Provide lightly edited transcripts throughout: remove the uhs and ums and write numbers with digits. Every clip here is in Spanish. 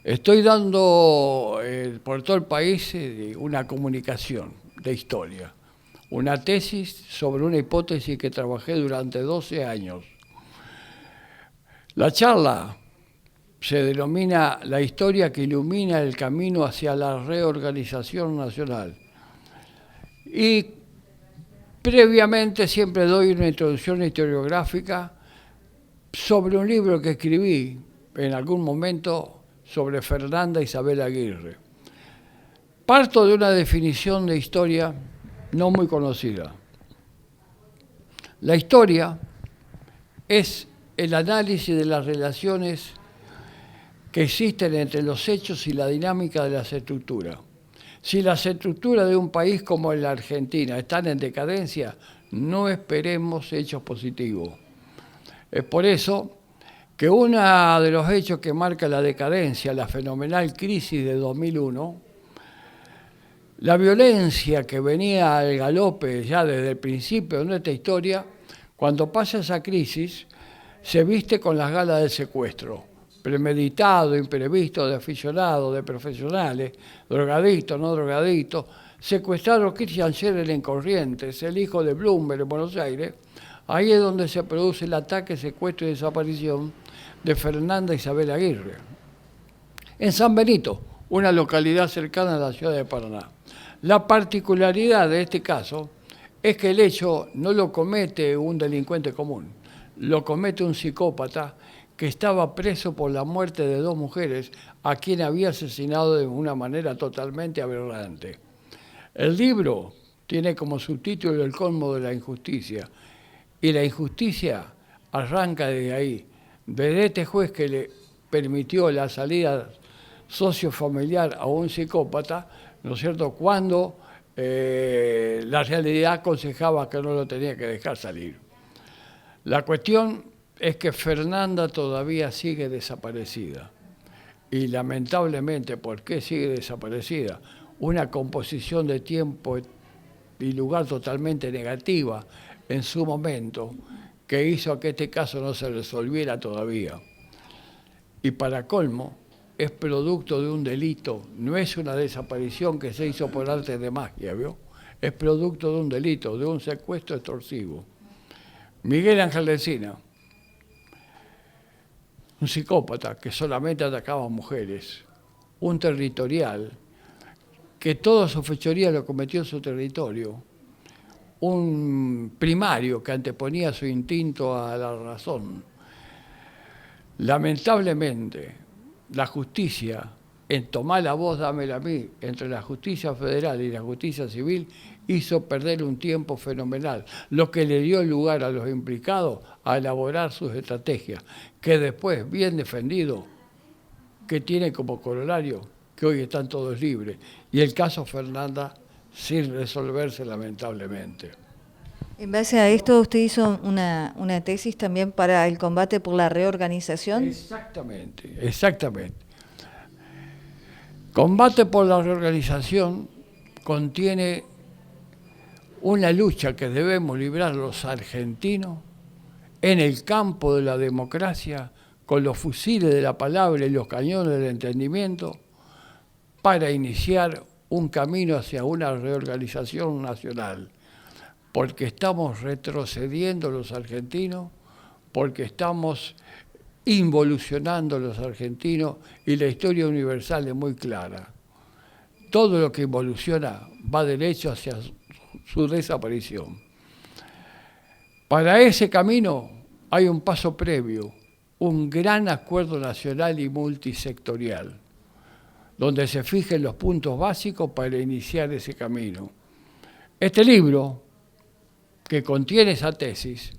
Estoy dando por todo el país una comunicación de historia, una tesis sobre una hipótesis que trabajé durante 12 años. La charla se denomina La historia que ilumina el camino hacia la reorganización nacional. Y previamente siempre doy una introducción historiográfica sobre un libro que escribí en algún momento sobre Fernanda Isabel Aguirre. Parto de una definición de historia no muy conocida. La historia es el análisis de las relaciones que existen entre los hechos y la dinámica de las estructuras. Si las estructuras de un país como la Argentina están en decadencia, no esperemos hechos positivos. Es por eso que uno de los hechos que marca la decadencia, la fenomenal crisis de 2001, la violencia que venía al galope ya desde el principio de nuestra historia, cuando pasa esa crisis, se viste con las galas del secuestro, premeditado, imprevisto, de aficionados, de profesionales, drogadictos, no drogadictos. Secuestraron a Christian Scherer en Corrientes, el hijo de Bloomberg en Buenos Aires. Ahí es donde se produce el ataque, secuestro y desaparición de Fernanda Isabel Aguirre, en San Benito, una localidad cercana a la ciudad de Paraná. La particularidad de este caso es que el hecho no lo comete un delincuente común, lo comete un psicópata que estaba preso por la muerte de 2 mujeres a quien había asesinado de una manera totalmente aberrante. El libro tiene como subtítulo El colmo de la injusticia, y la injusticia arranca desde ahí, desde este juez que le permitió la salida sociofamiliar a un psicópata, ¿no es cierto?, cuando la realidad aconsejaba que no lo tenía que dejar salir. La cuestión es que Fernanda todavía sigue desaparecida. Y lamentablemente, ¿por qué sigue desaparecida? Una composición de tiempo y lugar totalmente negativa en su momento, que hizo que este caso no se resolviera todavía. Y para colmo, es producto de un delito, no es una desaparición que se hizo por arte de magia, ¿vio? Es producto de un delito, de un secuestro extorsivo. Miguel Ángel Encina, un psicópata que solamente atacaba a mujeres, un territorial que toda su fechoría lo cometió en su territorio, un primario que anteponía su instinto a la razón. Lamentablemente, la justicia, en tomar la voz, dámela a mí, entre la justicia federal y la justicia civil, hizo perder un tiempo fenomenal, lo que le dio lugar a los implicados a elaborar sus estrategias, que después, bien defendido, que tiene como corolario que hoy están todos libres, y el caso Fernanda sin resolverse lamentablemente. En base a esto, usted hizo una tesis también para el combate por la reorganización. Exactamente, exactamente. Combate por la reorganización contiene una lucha que debemos librar los argentinos en el campo de la democracia, con los fusiles de la palabra y los cañones del entendimiento, para iniciar un camino hacia una reorganización nacional, porque estamos retrocediendo los argentinos, porque estamos involucionando los argentinos, y la historia universal es muy clara. Todo lo que involuciona va derecho hacia su desaparición. Para ese camino hay un paso previo, un gran acuerdo nacional y multisectorial, donde se fijen los puntos básicos para iniciar ese camino. Este libro, que contiene esa tesis,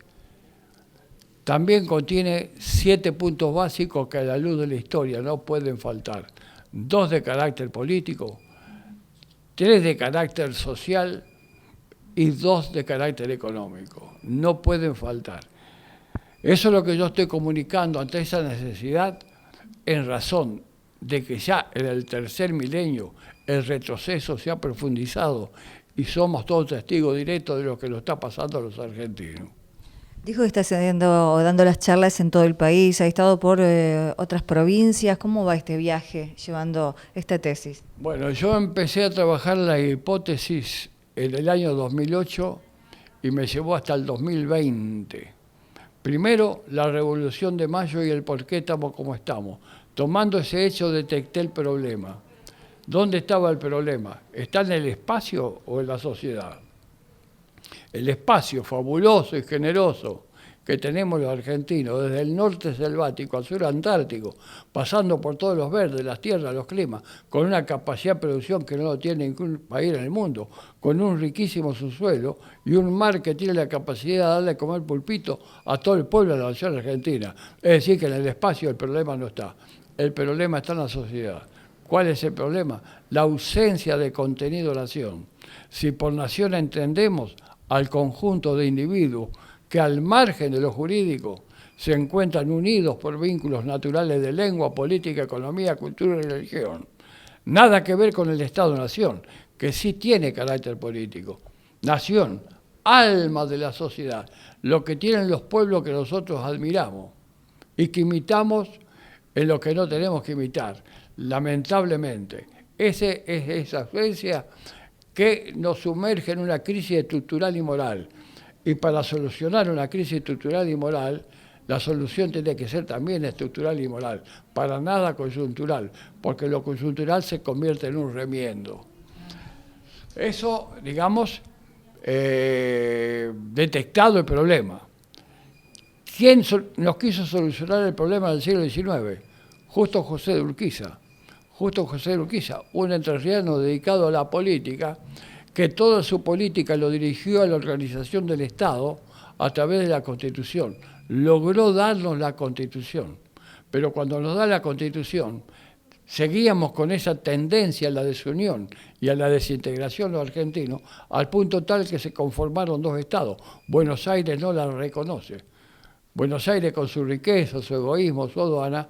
también contiene 7 puntos básicos que a la luz de la historia no pueden faltar. 2 de carácter político, 3 de carácter social y 2 de carácter económico. No pueden faltar. Eso es lo que yo estoy comunicando ante esa necesidad, en razón de que ya en el tercer milenio el retroceso se ha profundizado y somos todos testigos directos de lo que nos está pasando a los argentinos. Dijo que está dando las charlas en todo el país, ha estado por otras provincias. ¿Cómo va este viaje llevando esta tesis? Bueno, yo empecé a trabajar la hipótesis en el año 2008 y me llevó hasta el 2020. Primero, la Revolución de Mayo y el por qué estamos como estamos. Tomando ese hecho, detecté el problema. ¿Dónde estaba el problema? ¿Está en el espacio o en la sociedad? El espacio fabuloso y generoso que tenemos los argentinos, desde el norte selvático al sur antártico, pasando por todos los verdes, las tierras, los climas, con una capacidad de producción que no lo tiene ningún país en el mundo, con un riquísimo subsuelo y un mar que tiene la capacidad de darle a comer pulpito a todo el pueblo de la nación argentina. Es decir, que en el espacio el problema no está, el problema está en la sociedad. ¿Cuál es el problema? La ausencia de contenido-nación. Si por nación entendemos al conjunto de individuos que al margen de lo jurídico se encuentran unidos por vínculos naturales de lengua, política, economía, cultura y religión. Nada que ver con el Estado-nación, que sí tiene carácter político. Nación, alma de la sociedad, lo que tienen los pueblos que nosotros admiramos y que imitamos en lo que no tenemos que imitar, lamentablemente. Esa es esa ausencia que nos sumerge en una crisis estructural y moral. Y para solucionar una crisis estructural y moral, la solución tiene que ser también estructural y moral, para nada coyuntural, porque lo coyuntural se convierte en un remiendo. Eso, digamos, detectado el problema. ¿Quién nos quiso solucionar el problema del siglo XIX? Justo José de Urquiza. Justo José de Urquiza, un entrerriano dedicado a la política, que toda su política lo dirigió a la organización del Estado a través de la Constitución. Logró darnos la Constitución, pero cuando nos da la Constitución, seguíamos con esa tendencia a la desunión y a la desintegración de los argentinos, al punto tal que se conformaron dos estados. Buenos Aires no la reconoce. Buenos Aires con su riqueza, su egoísmo, su aduana,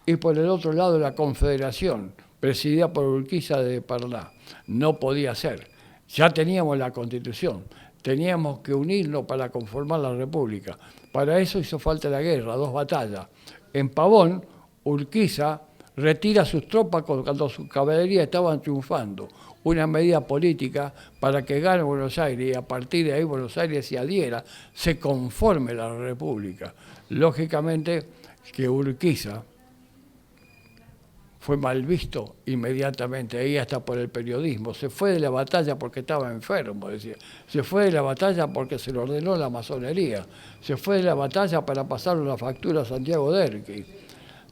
y por el otro lado la Confederación, presidida por Urquiza de Paraná. No podía ser. Ya teníamos la Constitución, teníamos que unirnos para conformar la República. Para eso hizo falta la guerra, 2 batallas. En Pavón, Urquiza retira sus tropas cuando su caballería estaban triunfando. Una medida política para que gane Buenos Aires y a partir de ahí Buenos Aires se adhiera, se conforme la República. Lógicamente que Urquiza fue mal visto inmediatamente, ahí hasta por el periodismo. Se fue de la batalla porque estaba enfermo, decía. Se fue de la batalla porque se lo ordenó la masonería. Se fue de la batalla para pasar una factura a Santiago Derqui.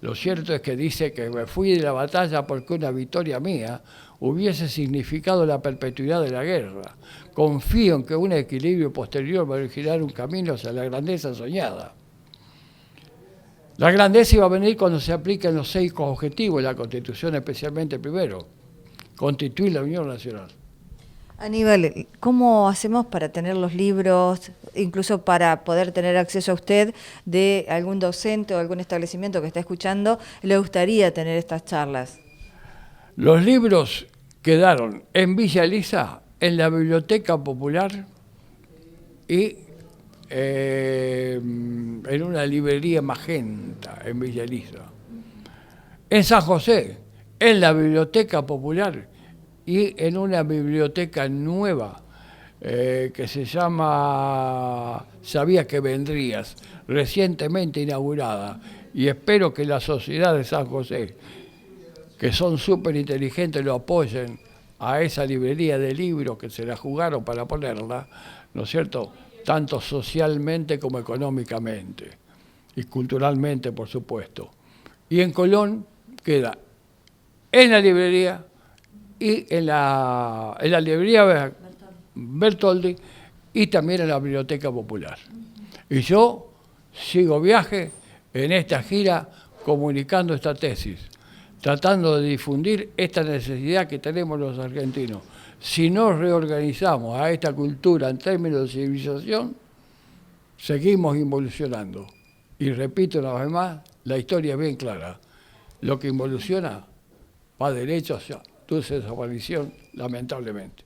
Lo cierto es que dice que me fui de la batalla porque una victoria mía hubiese significado la perpetuidad de la guerra. Confío en que un equilibrio posterior va a originar un camino hacia la grandeza soñada. La grandeza iba a venir cuando se apliquen los 6 objetivos de la Constitución, especialmente el primero, constituir la Unión Nacional. Aníbal, ¿cómo hacemos para tener los libros, incluso para poder tener acceso a usted de algún docente o algún establecimiento que está escuchando, le gustaría tener estas charlas? Los libros quedaron en Villa Elisa, en la Biblioteca Popular y en una librería Magenta en Villa Elisa. En San José, en la Biblioteca Popular y en una biblioteca nueva que se llama Sabía que vendrías, recientemente inaugurada, y espero que la sociedad de San José, que son súper inteligentes, lo apoyen a esa librería de libros que se la jugaron para ponerla, ¿no es cierto?, tanto socialmente como económicamente y culturalmente, por supuesto. Y en Colón queda en la librería y en la librería Bertoldi y también en la Biblioteca Popular. Y yo sigo viaje en esta gira comunicando esta tesis, tratando de difundir esta necesidad que tenemos los argentinos. Si no reorganizamos a esta cultura en términos de civilización, seguimos involucionando. Y repito una vez más, la historia es bien clara. Lo que involuciona va derecho hacia su desaparición, lamentablemente.